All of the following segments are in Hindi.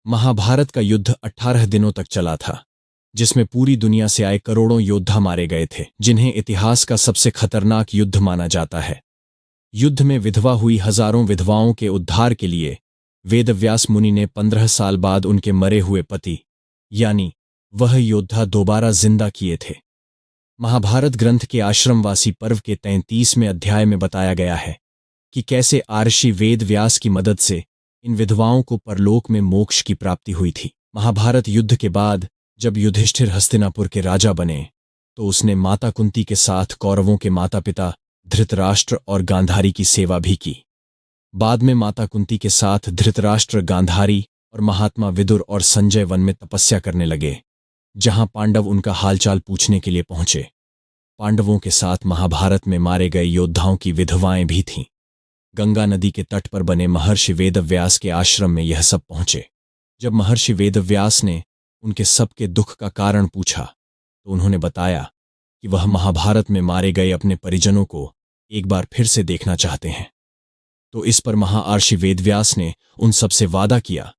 महाभारत का युद्ध 18 दिनों तक चला था, जिसमें पूरी दुनिया से आए करोड़ों योद्धा मारे गए थे, जिन्हें इतिहास का सबसे खतरनाक युद्ध माना जाता है। युद्ध में विधवा हुई हजारों विधवाओं के उद्धार के लिए वेदव्यास मुनि ने 15 साल बाद उनके मरे हुए पति यानी वह योद्धा दोबारा जिंदा किए थे। महाभारत ग्रंथ के आश्रमवासी पर्व के 33वें अध्याय में बताया गया है कि कैसे आर्षि वेद व्यास की मदद से इन विधवाओं को परलोक में मोक्ष की प्राप्ति हुई थी। महाभारत युद्ध के बाद जब युधिष्ठिर हस्तिनापुर के राजा बने तो उसने माता कुंती के साथ कौरवों के माता पिता धृतराष्ट्र और गांधारी की सेवा भी की। बाद में माता कुंती के साथ धृतराष्ट्र, गांधारी और महात्मा विदुर और संजय वन में तपस्या करने लगे, जहां पांडव उनका हालचाल पूछने के लिए पहुंचे। पांडवों के साथ महाभारत में मारे गए योद्धाओं की विधवाएं भी थीं। गंगा नदी के तट पर बने महर्षि वेदव्यास के आश्रम में यह सब पहुंचे। जब महर्षि वेदव्यास ने उनके सबके दुख का कारण पूछा तो उन्होंने बताया कि वह महाभारत में मारे गए अपने परिजनों को एक बार फिर से देखना चाहते हैं। तो इस पर महर्षि वेदव्यास ने उन सबसे वादा किया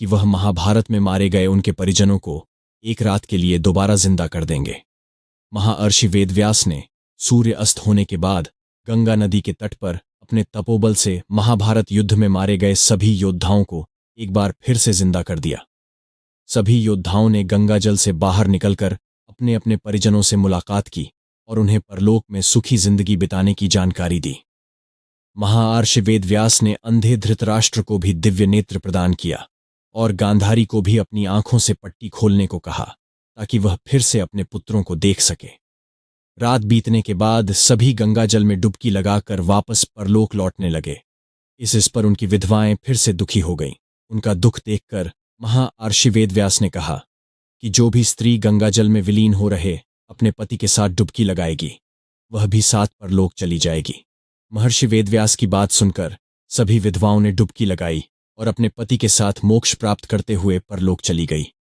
कि वह महाभारत में मारे गए उनके परिजनों को एक रात के लिए दोबारा जिंदा कर देंगे। महर्षि वेदव्यास ने सूर्य अस्त होने के बाद गंगा नदी के तट पर अपने तपोबल से महाभारत युद्ध में मारे गए सभी योद्धाओं को एक बार फिर से जिंदा कर दिया। सभी योद्धाओं ने गंगा जल से बाहर निकलकर अपने अपने परिजनों से मुलाकात की और उन्हें परलोक में सुखी जिंदगी बिताने की जानकारी दी। महर्षि वेदव्यास ने अंधे धृतराष्ट्र को भी दिव्य नेत्र प्रदान किया और गांधारी को भी अपनी आंखों से पट्टी खोलने को कहा ताकि वह फिर से अपने पुत्रों को देख सके। रात बीतने के बाद सभी गंगा जल में डुबकी लगाकर वापस परलोक लौटने लगे। इस पर उनकी विधवाएं फिर से दुखी हो गईं। उनका दुख देखकर महर्षि वेदव्यास ने कहा कि जो भी स्त्री गंगा जल में विलीन हो रहे अपने पति के साथ डुबकी लगाएगी वह भी साथ परलोक चली जाएगी। महर्षि वेदव्यास की बात सुनकर सभी विधवाओं ने डुबकी लगाई और अपने पति के साथ मोक्ष प्राप्त करते हुए परलोक चली गई।